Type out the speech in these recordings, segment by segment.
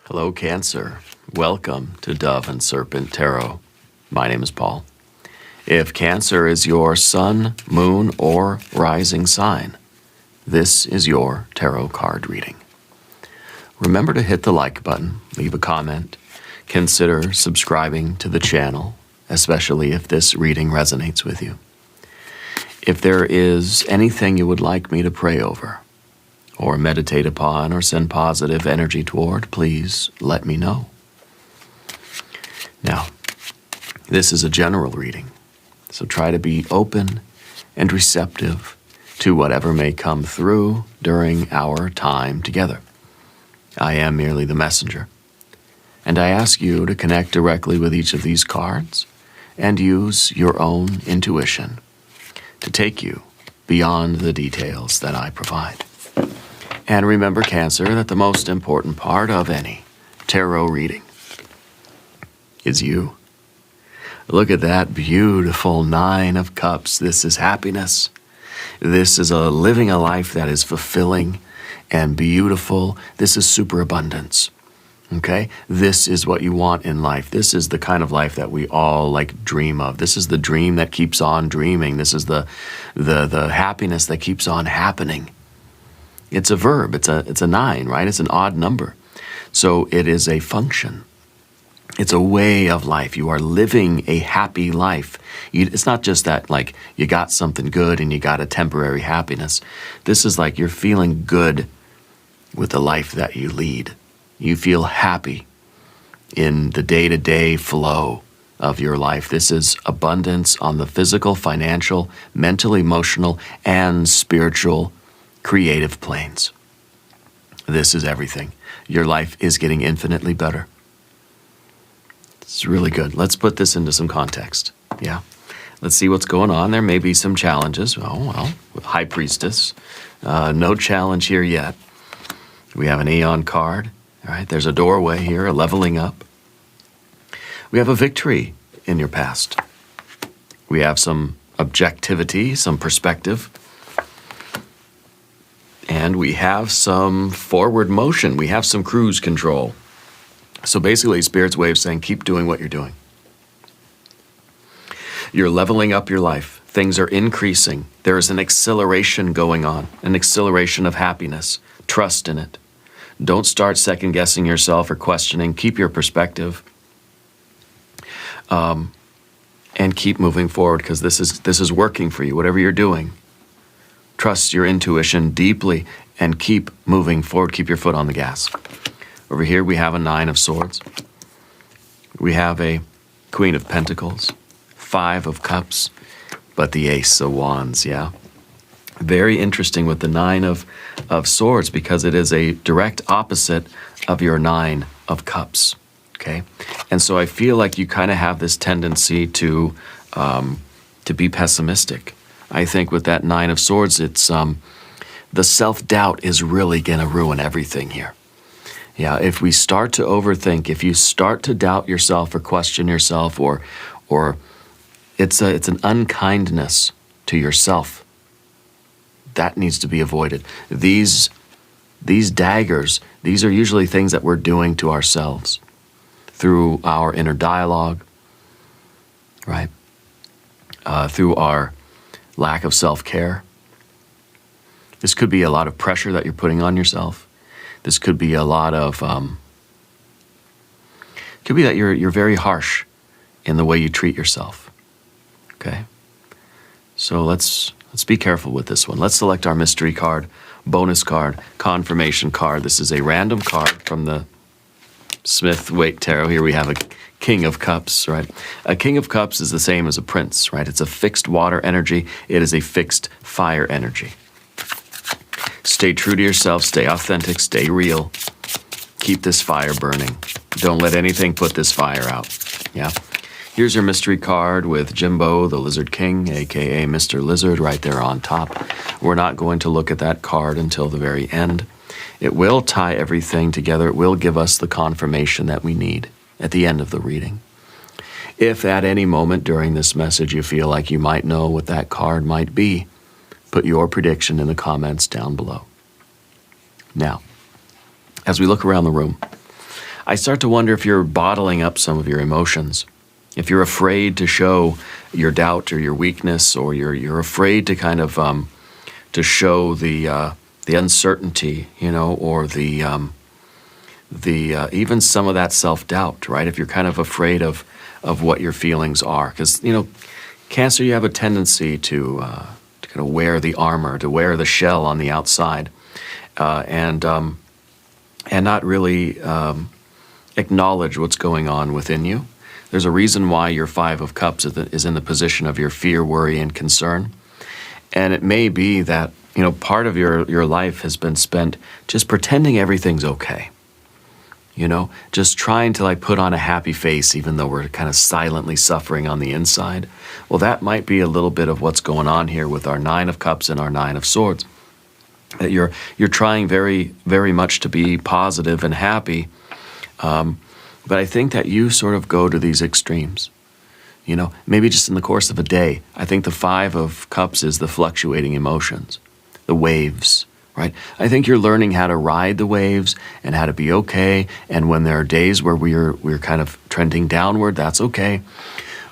Hello, Cancer. Welcome to Dove and Serpent Tarot. My name is Paul. If Cancer is your sun, moon, or rising sign, this is your tarot card reading. Remember to hit the like button, leave a comment, consider subscribing to the channel, especially if this reading resonates with you. If there is anything you would like me to pray over, or meditate upon, or send positive energy toward, please let me know. Now, this is a general reading, so try to be open and receptive to whatever may come through during our time together. I am merely the messenger, and I ask you to connect directly with each of these cards and use your own intuition to take you beyond the details that I provide. And remember, Cancer, that the most important part of any tarot reading is you. Look at that beautiful Nine of Cups. This is happiness. This is living a life that is fulfilling and beautiful. This is superabundance. Okay? This is what you want in life. This is the kind of life that we all dream of. This is the dream that keeps on dreaming. This is the happiness that keeps on happening. It's a verb. It's a 9, right? It's an odd number. So it is a function. It's a way of life. You are living a happy life. It's not just that you got something good and you got a temporary happiness. This is you're feeling good with the life that you lead. You feel happy in the day-to-day flow of your life. This is abundance on the physical, financial, mental, emotional, and spiritual creative planes. This is everything. Your life is getting infinitely better. It's really good. Let's put this into some context. Yeah. Let's see what's going on. There may be some challenges. Oh, well, High Priestess. No challenge here yet. We have an Aeon card. All right. There's a doorway here, a leveling up. We have a victory in your past. We have some objectivity, some perspective. And we have some forward motion. We have some cruise control. So basically, Spirit's way of saying, keep doing what you're doing. You're leveling up your life. Things are increasing. There is an acceleration going on, an acceleration of happiness. Trust in it. Don't start second-guessing yourself or questioning. Keep your perspective. And keep moving forward, because this is working for you, whatever you're doing. Trust your intuition deeply and keep moving forward. Keep your foot on the gas. Over here we have a 9 of Swords. We have a Queen of Pentacles, 5 of Cups, but the Ace of Wands, yeah? Very interesting with the 9 of Swords, because it is a direct opposite of your 9 of Cups, okay? And so I feel like you kind of have this tendency to be pessimistic. I think with that 9 of Swords, it's the self-doubt is really going to ruin everything here. Yeah, if we start to overthink, if you start to doubt yourself or question yourself, or it's an unkindness to yourself, that needs to be avoided. These daggers, these are usually things that we're doing to ourselves through our inner dialogue, right? Through our lack of self-care. This could be a lot of pressure that you're putting on yourself. This could be a lot of, could be that you're very harsh in the way you treat yourself. Okay? So let's be careful with this one. Let's select our mystery card, bonus card, confirmation card. This is a random card from the Smith-Waite Tarot. Here we have a King of Cups, right? A King of Cups is the same as a Prince, right? It's a fixed water energy. It is a fixed fire energy. Stay true to yourself, stay authentic, stay real. Keep this fire burning. Don't let anything put this fire out, yeah? Here's your mystery card with Jimbo, the Lizard King, aka Mr. Lizard, right there on top. We're not going to look at that card until the very end. It will tie everything together. It will give us the confirmation that we need at the end of the reading. If at any moment during this message you feel like you might know what that card might be, put your prediction in the comments down below. Now, as we look around the room, I start to wonder if you're bottling up some of your emotions. If you're afraid to show your doubt or your weakness, or you're afraid to kind of to show the uncertainty, or the even some of that self-doubt, right? If you're kind of afraid of what your feelings are, because Cancer, you have a tendency to kind of wear the armor, to wear the shell on the outside, and not really acknowledge what's going on within you. There's a reason why your Five of Cups is in the position of your fear, worry, and concern. And it may be that, part of your life has been spent just pretending everything's okay. Just trying to put on a happy face even though we're kind of silently suffering on the inside. Well, that might be a little bit of what's going on here with our Nine of Cups and our Nine of Swords. That you're trying very, very much to be positive and happy, but I think that you sort of go to these extremes. Maybe just in the course of a day. I think the Five of Cups is the fluctuating emotions, the waves, right? I think you're learning how to ride the waves and how to be okay. And when there are days where we're kind of trending downward, that's okay.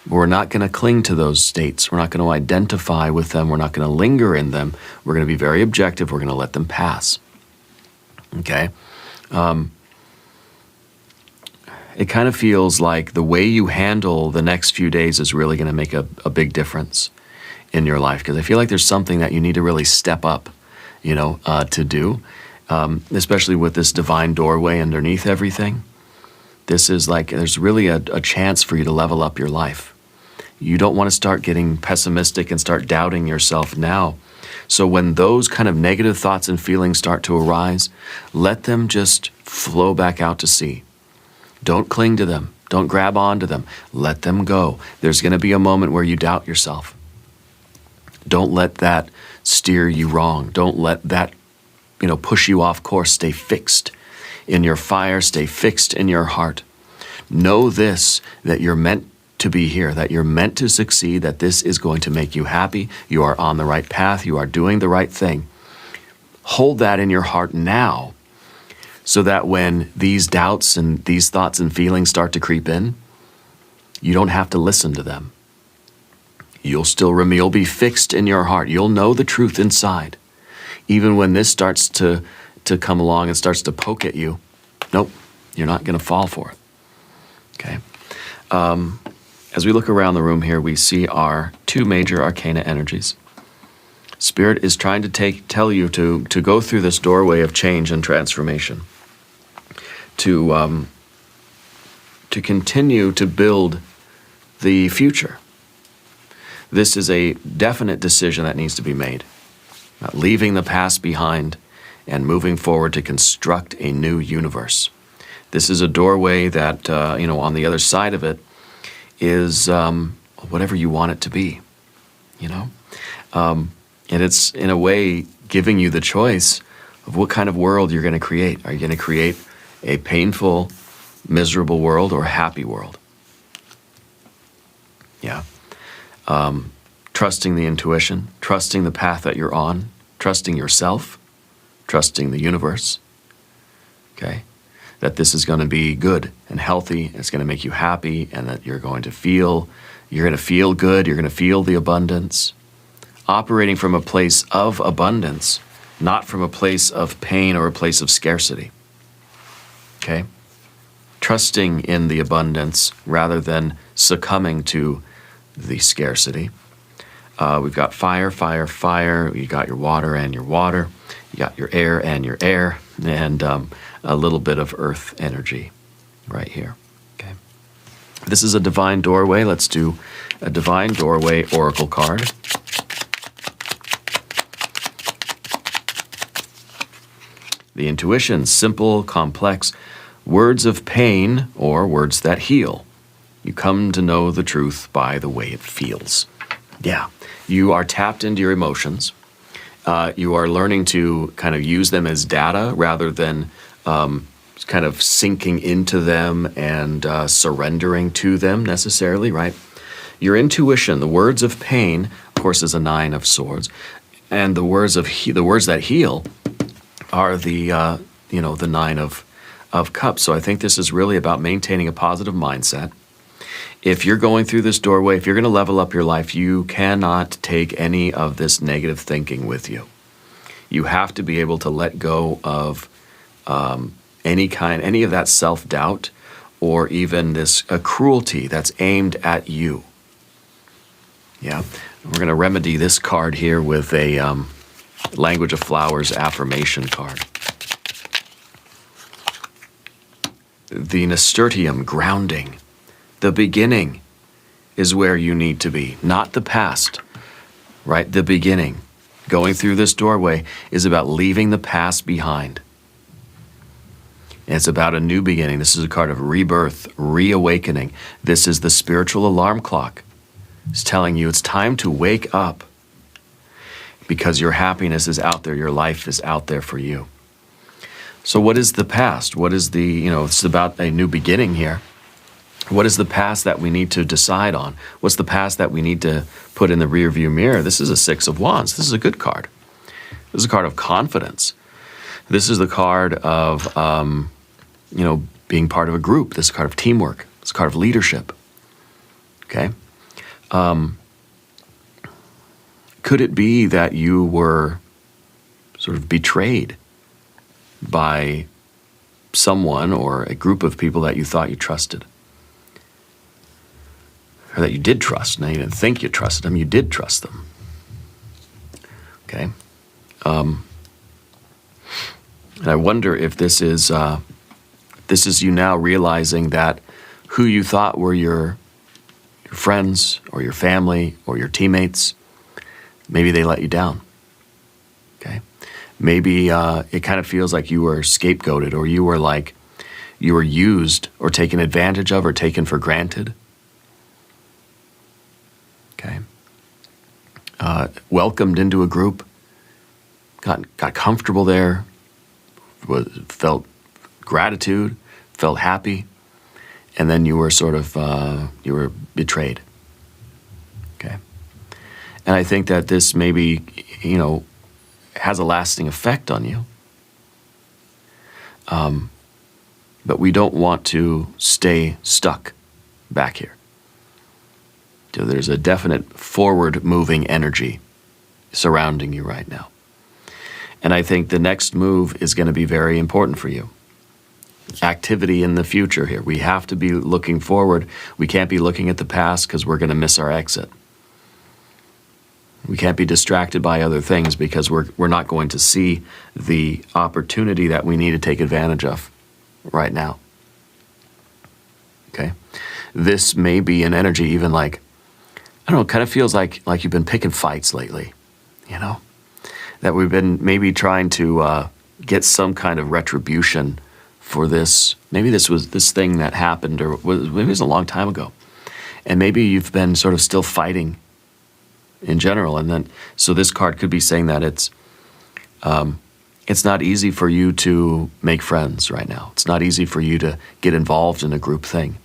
We're not going to cling to those states. We're not going to identify with them. We're not going to linger in them. We're going to be very objective. We're going to let them pass. Okay? It kind of feels like the way you handle the next few days is really going to make a big difference in your life, because I feel like there's something that you need to really step up, to do, especially with this divine doorway underneath everything. This is there's really a chance for you to level up your life. You don't want to start getting pessimistic and start doubting yourself now. So when those kind of negative thoughts and feelings start to arise, let them just flow back out to sea. Don't cling to them. Don't grab onto them. Let them go. There's going to be a moment where you doubt yourself. Don't let that steer you wrong. Don't let that, push you off course. Stay fixed in your fire. Stay fixed in your heart. Know this, that you're meant to be here, that you're meant to succeed, that this is going to make you happy. You are on the right path. You are doing the right thing. Hold that in your heart now, so that when these doubts and these thoughts and feelings start to creep in, you don't have to listen to them. You'll be fixed in your heart. You'll know the truth inside. Even when this starts to come along and starts to poke at you, nope, you're not going to fall for it. Okay. As we look around the room here, we see our two major arcana energies. Spirit is trying to tell you to go through this doorway of change and transformation, to continue to build the future. This is a definite decision that needs to be made. Not leaving the past behind and moving forward to construct a new universe. This is a doorway that, on the other side of it is whatever you want it to be, And it's, in a way, giving you the choice of what kind of world you're going to create. Are you going to create a painful, miserable world or a happy world? Yeah. Trusting the intuition, trusting the path that you're on, trusting yourself, trusting the universe. Okay? That this is going to be good and healthy, it's going to make you happy, and that you're going to feel good, you're going to feel the abundance. Operating from a place of abundance, not from a place of pain or a place of scarcity. Okay? Trusting in the abundance rather than succumbing to the scarcity. We've got fire, fire, fire. You got your water and your water. You got your air and your air. And a little bit of earth energy right here. Okay. This is a divine doorway. Let's do a divine doorway oracle card. The intuition, simple, complex, words of pain or words that heal. You come to know the truth by the way it feels. Yeah, you are tapped into your emotions. You are learning to kind of use them as data rather than kind of sinking into them and surrendering to them necessarily, right? Your intuition, the words of pain, of course, is a Nine of Swords, and the words that heal are the Nine of of Cups. So I think this is really about maintaining a positive mindset. If you're going through this doorway, if you're going to level up your life, you cannot take any of this negative thinking with you. You have to be able to let go of any of that self-doubt, or even this cruelty that's aimed at you. Yeah, we're going to remedy this card here with a Language of Flowers affirmation card. The nasturtium, grounding. The beginning is where you need to be, not the past, right? The beginning. Going through this doorway is about leaving the past behind. It's about a new beginning. This is a card of rebirth, reawakening. This is the spiritual alarm clock. It's telling you it's time to wake up, because your happiness is out there. Your life is out there for you. So what is the past? What is the, it's about a new beginning here. What is the past that we need to decide on? What's the past that we need to put in the rearview mirror? This is a Six of Wands. This is a good card. This is a card of confidence. This is the card of, being part of a group. This is a card of teamwork. It's a card of leadership. Okay? Could it be that you were sort of betrayed by someone or a group of people that you thought you trusted? Or that you did trust. Now, you didn't think you trusted them, you did trust them. Okay? And I wonder if this is you now realizing that who you thought were your friends or your family or your teammates, maybe they let you down. Okay? Maybe it kind of feels like you were scapegoated, or you were used or taken advantage of or taken for granted. Okay? Welcomed into a group, got comfortable there, felt gratitude, felt happy, and then you were sort of, you were betrayed. Okay? And I think that this maybe, has a lasting effect on you. But we don't want to stay stuck back here. So there's a definite forward-moving energy surrounding you right now. And I think the next move is going to be very important for you. Activity in the future here. We have to be looking forward. We can't be looking at the past, because we're going to miss our exit. We can't be distracted by other things, because we're not going to see the opportunity that we need to take advantage of right now. Okay? This may be an energy even like, I don't know, it kind of feels like you've been picking fights lately, that we've been maybe trying to get some kind of retribution for this. Maybe this was this thing that happened, or maybe it was a long time ago. And maybe you've been sort of still fighting in general. And then, so this card could be saying that it's not easy for you to make friends right now. It's not easy for you to get involved in a group thing.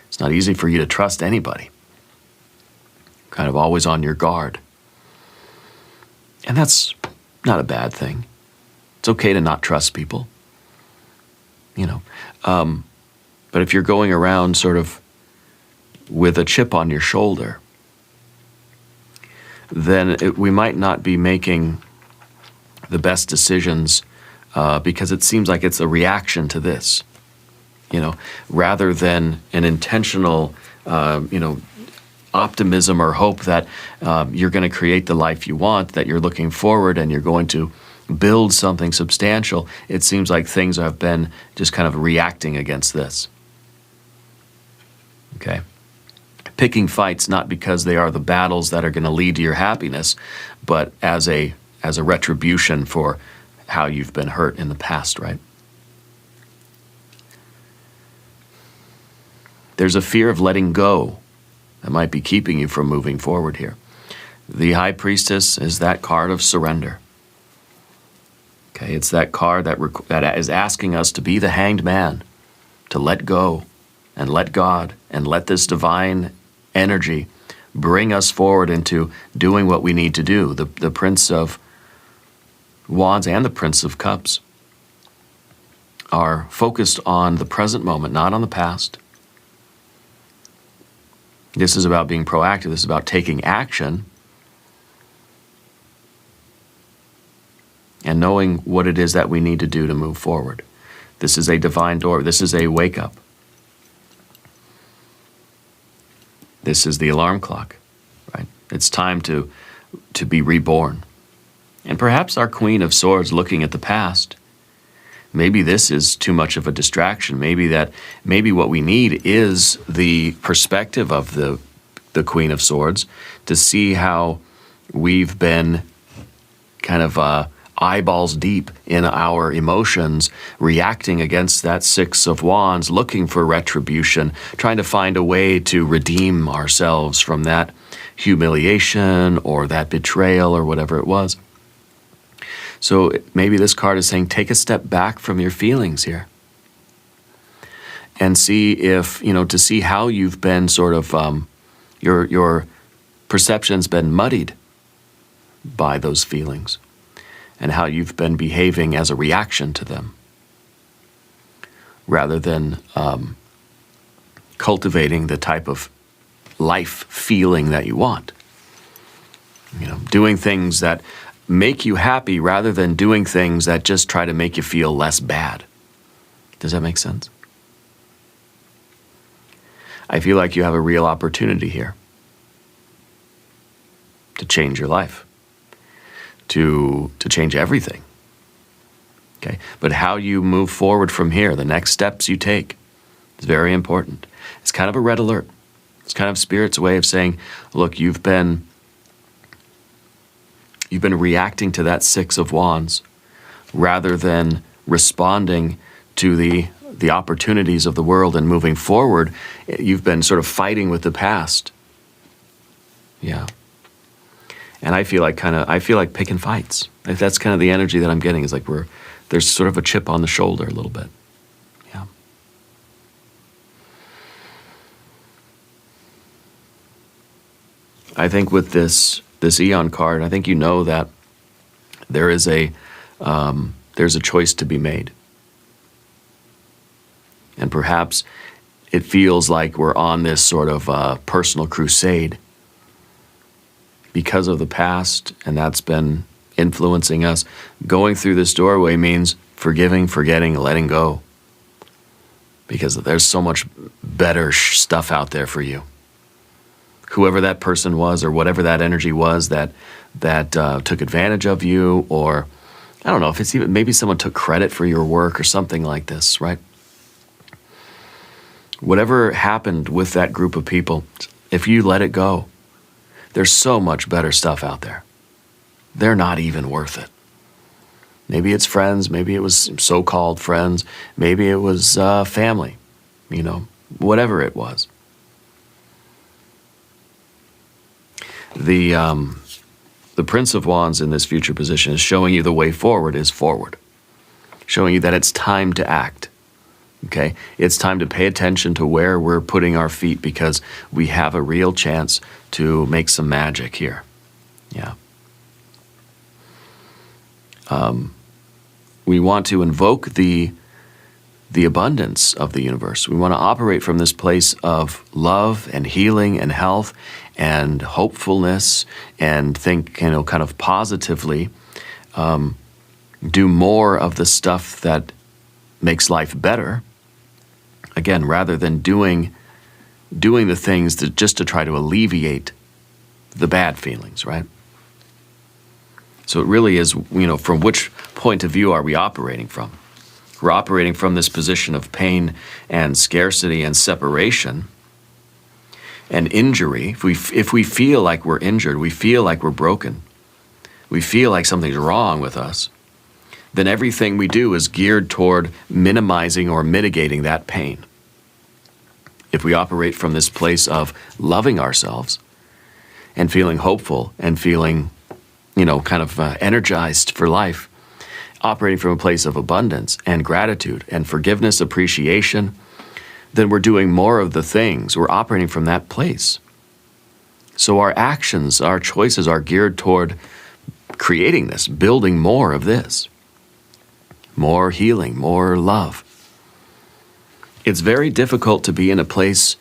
It's not easy for you to trust anybody. Kind of always on your guard. And that's not a bad thing. It's okay to not trust people. But if you're going around sort of with a chip on your shoulder, then we might not be making the best decisions, because it seems like it's a reaction to this, rather than an intentional, optimism or hope that you're going to create the life you want, that you're looking forward and you're going to build something substantial. It seems like things have been just kind of reacting against this. Okay? Picking fights not because they are the battles that are going to lead to your happiness, but as a retribution for how you've been hurt in the past, right? There's a fear of letting go that might be keeping you from moving forward here. The High Priestess is that card of surrender. Okay, it's that card that is asking us to be the hanged man, to let go and let God and let this divine energy bring us forward into doing what we need to do. The Prince of Wands and the Prince of Cups are focused on the present moment, not on the past. This is about being proactive. This is about taking action and knowing what it is that we need to do to move forward. This is a divine door. This is a wake-up. This is the alarm clock, right? It's time to be reborn. And perhaps our Queen of Swords looking at the past, maybe this is too much of a distraction. Maybe what we need is the perspective of the Queen of Swords to see how we've been kind of eyeballs deep in our emotions, reacting against that Six of Wands, looking for retribution, trying to find a way to redeem ourselves from that humiliation or that betrayal or whatever it was. So maybe this card is saying, take a step back from your feelings here and see if, to see how you've been sort of, your perception's been muddied by those feelings and how you've been behaving as a reaction to them rather than cultivating the type of life feeling that you want. Doing things that make you happy rather than doing things that just try to make you feel less bad. Does that make sense? I feel like you have a real opportunity here to change your life, to change everything. Okay? But how you move forward from here, the next steps you take, is very important. It's kind of a red alert. It's kind of Spirit's way of saying, look, you've been reacting to that Six of Wands rather than responding to the opportunities of the world and moving forward. You've been sort of fighting with the past. Yeah. And I feel like picking fights. That's kind of the energy that I'm getting, is like there's sort of a chip on the shoulder a little bit. Yeah. I think with this Eon card, I think that there's a choice to be made. And perhaps it feels like we're on this sort of personal crusade because of the past, and that's been influencing us. Going through this doorway means forgiving, forgetting, letting go, because there's so much better stuff out there for you. Whoever that person was, or whatever that energy was that took advantage of you, or I don't know if it's even maybe someone took credit for your work or something like this, right? Whatever happened with that group of people, if you let it go, there's so much better stuff out there. They're not even worth it. Maybe it's friends, maybe it was so-called friends, maybe it was family, whatever it was. The Prince of Wands in this future position is showing you the way forward is forward, showing you that it's time to act. Okay, it's time to pay attention to where we're putting our feet, because we have a real chance to make some magic here. Yeah. We want to invoke the abundance of the universe. We want to operate from this place of love and healing and health and hopefulness, and think, kind of positively. Do more of the stuff that makes life better. Again, rather than doing the things just to try to alleviate the bad feelings, right? So it really is, from which point of view are we operating from? We're operating from this position of pain and scarcity and separation and injury. If we feel like we're injured, we feel like we're broken, we feel like something's wrong with us, then everything we do is geared toward minimizing or mitigating that pain. If we operate from this place of loving ourselves and feeling hopeful and feeling, energized for life, operating from a place of abundance and gratitude and forgiveness, appreciation, then we're doing more of the things. We're operating from that place. So our actions, our choices are geared toward creating this, building more of this. More healing, more love. It's very difficult to be in a place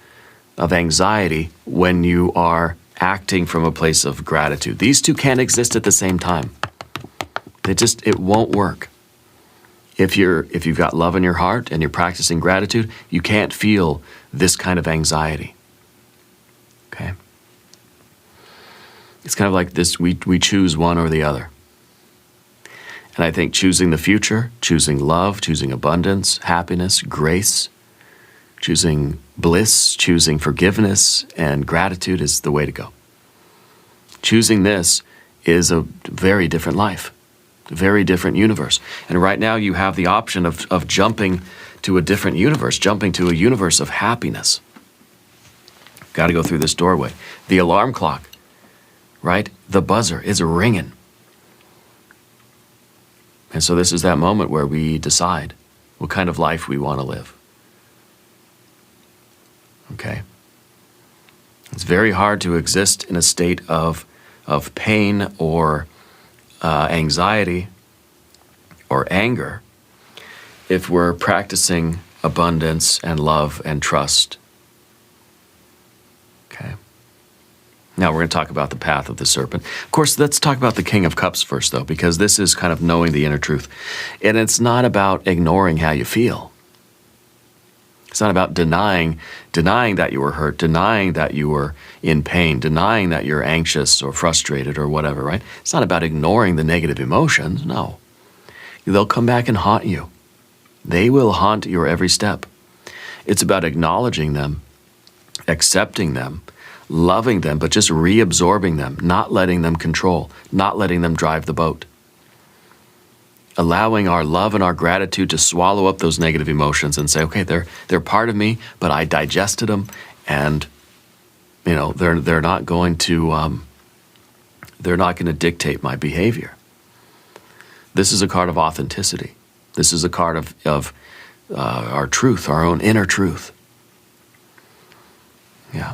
of anxiety when you are acting from a place of gratitude. These two can't exist at the same time. It won't work. If you've got love in your heart and you're practicing gratitude, you can't feel this kind of anxiety. Okay? It's kind of like this, we choose one or the other. And I think choosing the future, choosing love, choosing abundance, happiness, grace, choosing bliss, choosing forgiveness and gratitude is the way to go. Choosing this is a very different life, a very different universe. And right now you have the option of jumping to a different universe, jumping to a universe of happiness. Got to go through this doorway. The alarm clock, right? The buzzer is ringing. And so this is that moment where we decide what kind of life we want to live. Okay? It's very hard to exist in a state of pain or anxiety or anger if we're practicing abundance and love and trust. Okay? Now we're going to talk about the path of the serpent. Of course, let's talk about the King of Cups first, though, because this is kind of knowing the inner truth. And it's not about ignoring how you feel. It's not about denying that you were hurt, denying that you were in pain, denying that you're anxious or frustrated or whatever, right? It's not about ignoring the negative emotions, no. They'll come back and haunt you. They will haunt your every step. It's about acknowledging them, accepting them, loving them, but just reabsorbing them, not letting them control, not letting them drive the boat. Allowing our love and our gratitude to swallow up those negative emotions and say, okay, they're part of me, but I digested them, and they're not going to dictate my behavior. This is a card of authenticity. This is a card of our truth, our own inner truth. Yeah.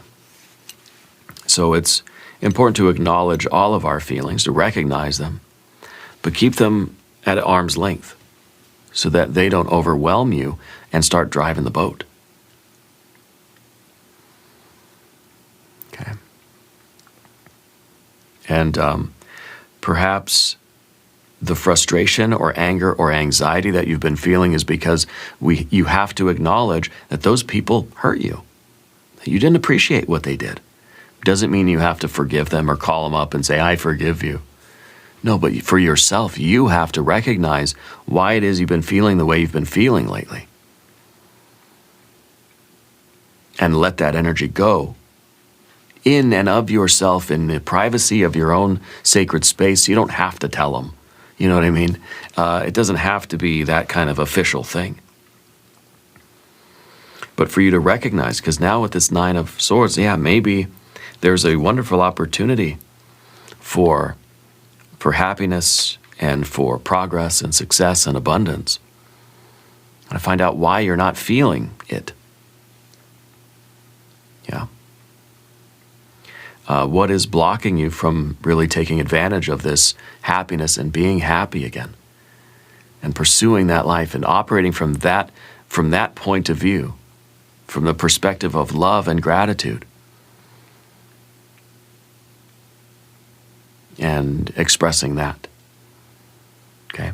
So it's important to acknowledge all of our feelings, to recognize them, but keep them at arm's length so that they don't overwhelm you and start driving the boat. Okay. And perhaps the frustration or anger or anxiety that you've been feeling is because you have to acknowledge that those people hurt you. You didn't appreciate what they did. Doesn't mean you have to forgive them or call them up and say, I forgive you. No, but for yourself, you have to recognize why it is you've been feeling the way you've been feeling lately. And let that energy go. In and of yourself, in the privacy of your own sacred space. You don't have to tell them. You know what I mean? It doesn't have to be that kind of official thing. But for you to recognize, because now with this Nine of Swords, yeah, maybe there's a wonderful opportunity for happiness and for progress and success and abundance. And to find out why you're not feeling it. Yeah. What is blocking you from really taking advantage of this happiness and being happy again? And pursuing that life and operating from that point of view, from the perspective of love and gratitude. And expressing that. Okay?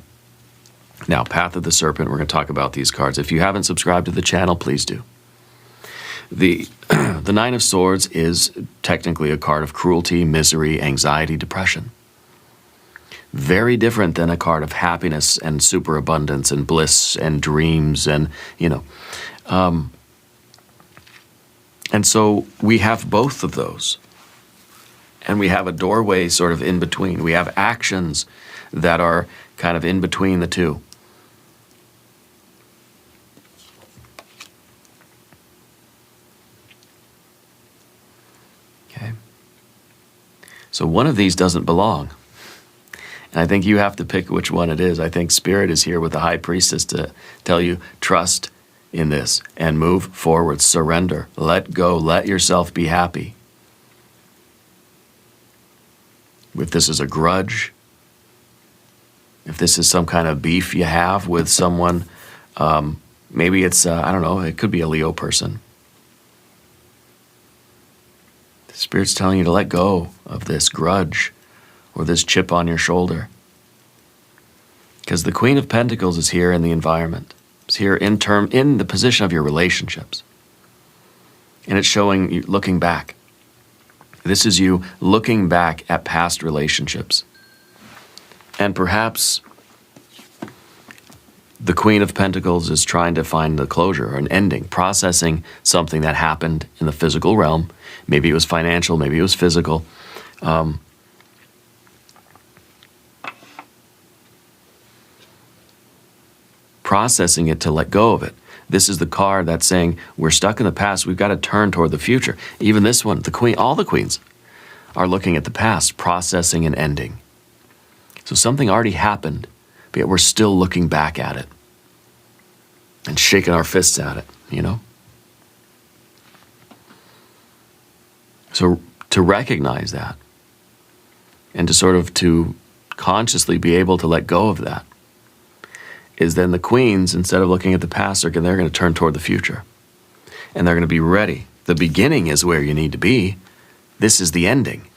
Now, Path of the Serpent, we're going to talk about these cards. If you haven't subscribed to the channel, please do. The Nine of Swords is technically a card of cruelty, misery, anxiety, depression. Very different than a card of happiness and superabundance and bliss and dreams and, and so we have both of those. And we have a doorway sort of in between. We have actions that are kind of in between the two. Okay. So one of these doesn't belong. And I think you have to pick which one it is. I think Spirit is here with the High Priestess to tell you, trust in this and move forward, surrender, let go, let yourself be happy. If this is a grudge, if this is some kind of beef you have with someone, Maybe it's, I don't know, it could be a Leo person. The Spirit's telling you to let go of this grudge or this chip on your shoulder. Because the Queen of Pentacles is here in the environment. It's here in the position of your relationships. And it's showing you looking back. This is you looking back at past relationships. And perhaps the Queen of Pentacles is trying to find the closure, an ending, processing something that happened in the physical realm. Maybe it was financial, maybe it was physical. Processing it to let go of it. This is the card that's saying we're stuck in the past, we've got to turn toward the future. Even this one, the Queen, all the queens are looking at the past, processing and ending. So something already happened, but yet we're still looking back at it and shaking our fists at it, you know? So to recognize that and to sort of to consciously be able to let go of that is then the queens, instead of looking at the past, they're going to turn toward the future. And they're going to be ready. The beginning is where you need to be. This is the ending.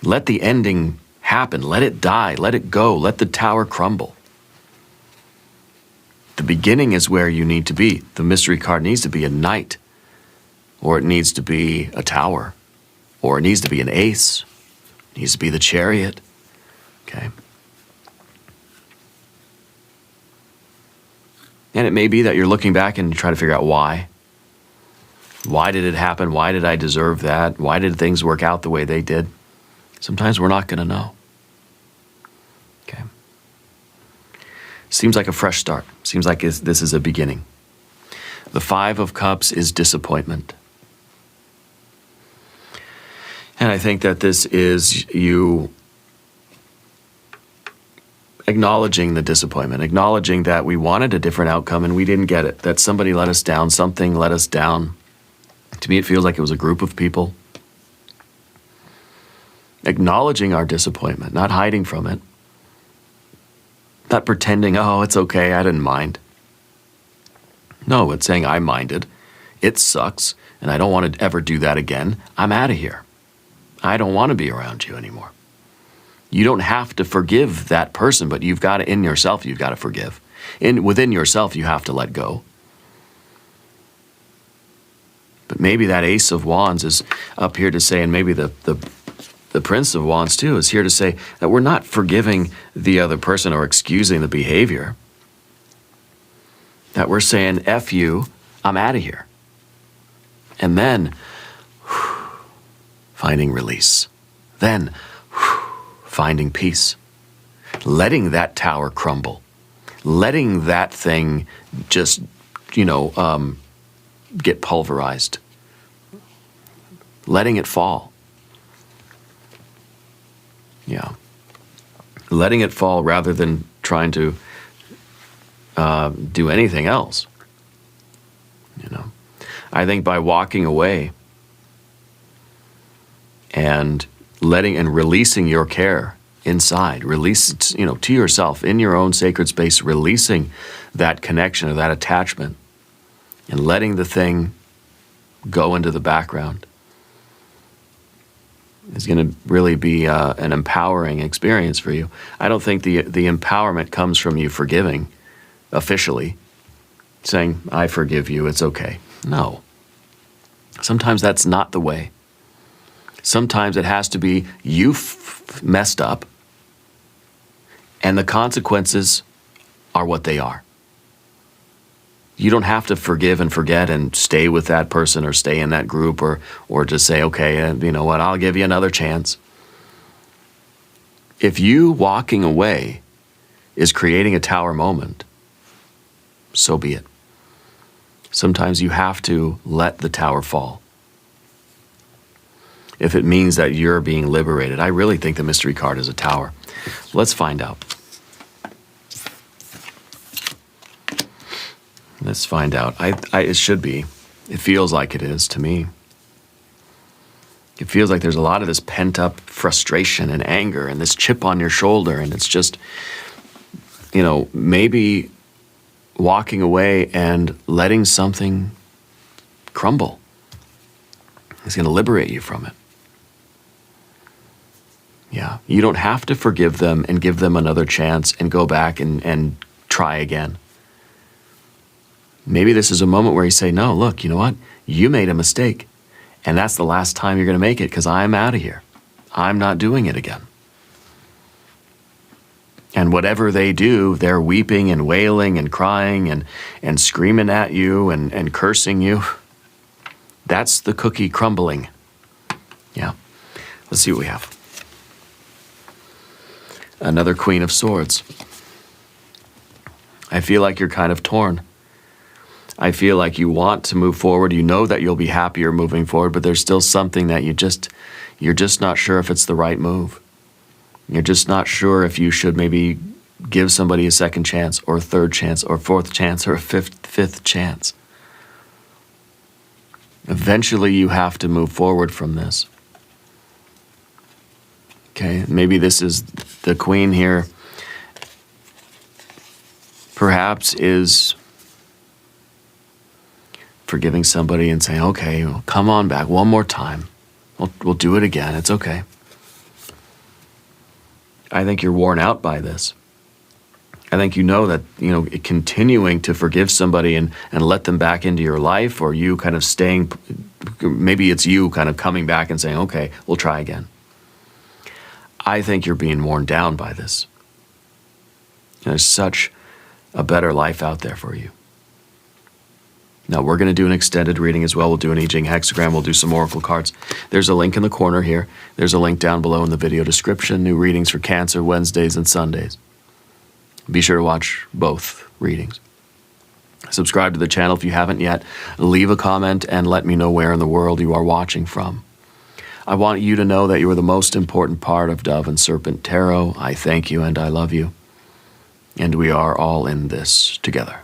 Let the ending happen. Let it die. Let it go. Let the tower crumble. The beginning is where you need to be. The mystery card needs to be a knight, or it needs to be a tower, or it needs to be an ace. It needs to be the chariot. Okay. And it may be that you're looking back and you try to figure out why. Why did it happen? Why did I deserve that? Why did things work out the way they did? Sometimes we're not going to know. Okay. Seems like a fresh start. Seems like this is a beginning. The Five of Cups is disappointment. And I think that this is you acknowledging the disappointment, acknowledging that we wanted a different outcome and we didn't get it, that somebody let us down, something let us down. To me, it feels like it was a group of people. Acknowledging our disappointment, not hiding from it, not pretending, oh, it's okay, I didn't mind. No, it's saying I minded. It sucks, and I don't want to ever do that again. I'm out of here. I don't want to be around you anymore. You don't have to forgive that person, but you've got to, in yourself, you've got to forgive. Within yourself, you have to let go. But maybe that Ace of Wands is up here to say, and maybe the Prince of Wands too is here to say that we're not forgiving the other person or excusing the behavior. That we're saying, F you, I'm out of here. And then, finding release. Then, finding peace. Letting that tower crumble. Letting that thing just, get pulverized. Letting it fall. Yeah. Letting it fall rather than trying to do anything else. I think by walking away and letting and releasing your care inside, release, to yourself in your own sacred space, releasing that connection or that attachment and letting the thing go into the background is going to really be an empowering experience for you. I don't think the empowerment comes from you forgiving officially, saying, I forgive you, it's okay. No. Sometimes that's not the way. Sometimes it has to be you messed up and the consequences are what they are. You don't have to forgive and forget and stay with that person or stay in that group or just say, okay, you know what, I'll give you another chance. If you walking away is creating a tower moment, so be it. Sometimes you have to let the tower fall. If it means that you're being liberated. I really think the mystery card is a tower. Let's find out. Let's find out. It should be. It feels like it is to me. It feels like there's a lot of this pent-up frustration and anger and this chip on your shoulder, and it's just, maybe walking away and letting something crumble. He's going to liberate you from it. Yeah, you don't have to forgive them and give them another chance and go back and try again. Maybe this is a moment where you say, no, look, you know what? You made a mistake. And that's the last time you're going to make it because I'm out of here. I'm not doing it again. And whatever they do, they're weeping and wailing and crying and screaming at you and cursing you. That's the cookie crumbling. Yeah. Let's see what we have. Another Queen of Swords. I feel like you're kind of torn. I feel like you want to move forward. You know that you'll be happier moving forward, but there's still something that you're just not sure if it's the right move. You're just not sure if you should maybe give somebody a second chance or a third chance or a fourth chance or a fifth chance. Eventually you have to move forward from this. Okay, maybe this is the Queen here. Perhaps is forgiving somebody and saying, okay, well, come on back one more time. We'll do it again. It's okay. I think you're worn out by this. I think you know that, continuing to forgive somebody and let them back into your life, or you kind of staying, maybe it's you kind of coming back and saying, okay, we'll try again. I think you're being worn down by this. There's such a better life out there for you. Now, we're going to do an extended reading as well. We'll do an I Ching hexagram. We'll do some oracle cards. There's a link in the corner here. There's a link down below in the video description. New readings for Cancer Wednesdays and Sundays. Be sure to watch both readings. Subscribe to the channel if you haven't yet. Leave a comment and let me know where in the world you are watching from. I want you to know that you are the most important part of Dove and Serpent Tarot. I thank you and I love you. And we are all in this together.